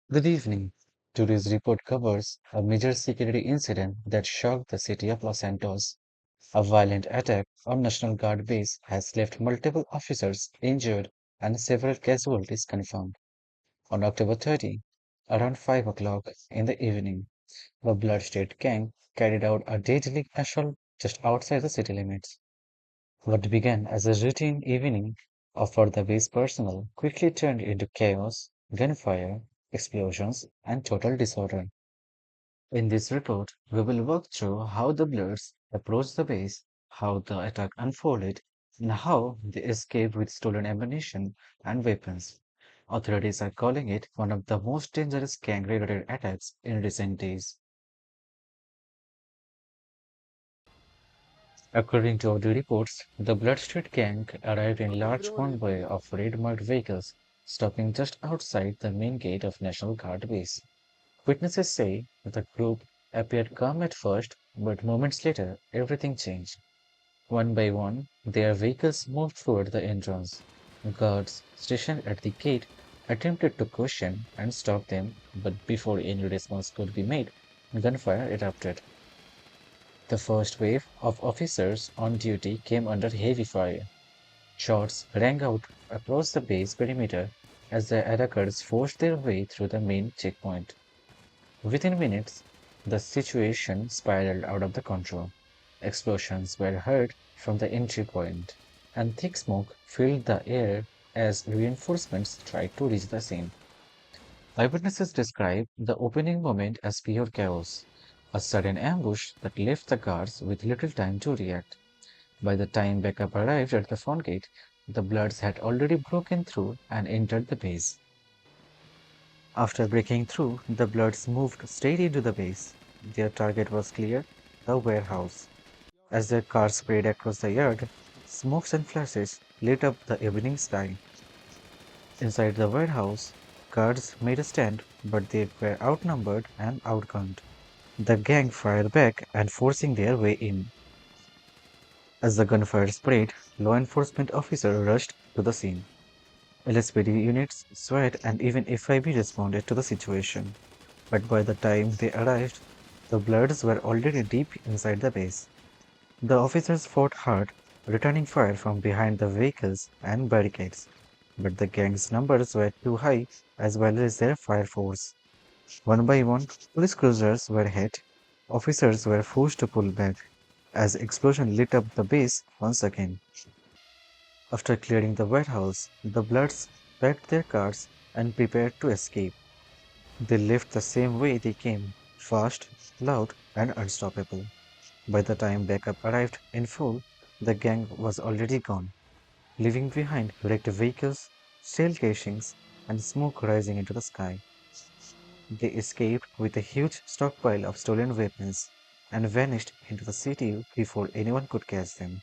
Good evening. Today's report covers a major security incident that shocked the city of Los Santos. A violent attack on National Guard base has left multiple officers injured and several casualties confirmed. On October 30, around 5 o'clock in the evening, the Bloodshed Gang carried out a deadly assault just outside the city limits. What began as a routine evening for the base personnel quickly turned into chaos, gunfire, explosions, and total disorder. In this report, we will walk through how the Bloods approached the base, how the attack unfolded, and how they escaped with stolen ammunition and weapons. Authorities are calling it one of the most dangerous gang-related attacks in recent days. According to audio reports, the Bloodstreet gang arrived in large convoy of red-marked vehicles, stopping just outside the main gate of National Guard base. Witnesses say the group appeared calm at first, but moments later, everything changed. One by one, their vehicles moved toward the entrance. Guards stationed at the gate attempted to question and stop them, but before any response could be made, gunfire erupted. The first wave of officers on duty came under heavy fire. Shots rang out across the base perimeter as the attackers forced their way through the main checkpoint. Within minutes, the situation spiraled out of the control. Explosions were heard from the entry point, and thick smoke filled the air as reinforcements tried to reach the scene. Eyewitnesses describe the opening moment as pure chaos, a sudden ambush that left the guards with little time to react. By the time backup arrived at the front gate, the Bloods had already broken through and entered the base. After breaking through, the Bloods moved straight into the base. Their target was clear, the warehouse. As their car sprayed across the yard, smokes and flashes lit up the evening sky. Inside the warehouse, guards made a stand, but they were outnumbered and outgunned. The gang fired back and forcing their way in. As the gunfire sprayed, law enforcement officers rushed to the scene. LSPD units, SWAT, and even FIB responded to the situation. But by the time they arrived, the Bloods were already deep inside the base. The officers fought hard, returning fire from behind the vehicles and barricades. But the gang's numbers were too high, as well as their fire force. One by one, police cruisers were hit. Officers were forced to pull back, as explosion lit up the base once again. After clearing the warehouse, the Bloods packed their cars and prepared to escape. They left the same way they came, fast, loud, and unstoppable. By the time backup arrived in full, the gang was already gone, leaving behind wrecked vehicles, shell casings, and smoke rising into the sky. They escaped with a huge stockpile of stolen weapons and vanished into the city before anyone could catch them.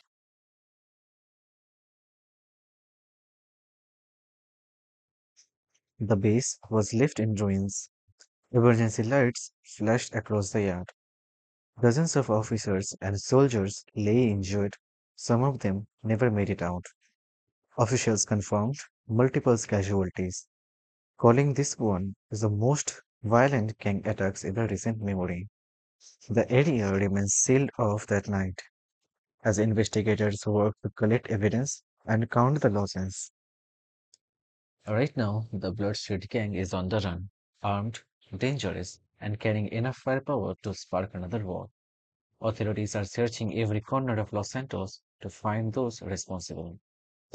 The base was left in ruins. Emergency lights flashed across the yard. Dozens of officers and soldiers lay injured. Some of them never made it out. Officials confirmed multiple casualties, calling this one as the most violent gang attacks in the recent memory. The area remains sealed off that night as investigators work to collect evidence and count the losses. Right now, the Bloodshed Gang is on the run, armed, dangerous, and carrying enough firepower to spark another war. Authorities are searching every corner of Los Santos to find those responsible.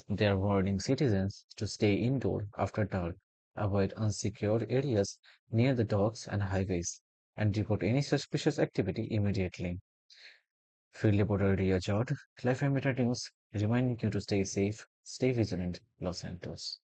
They are warning citizens to stay indoor after dark, avoid unsecured areas near the docks and highways, and report any suspicious activity immediately. Field reporter Ria Jod, Life News, reminding you to stay safe, stay vigilant, Los Santos.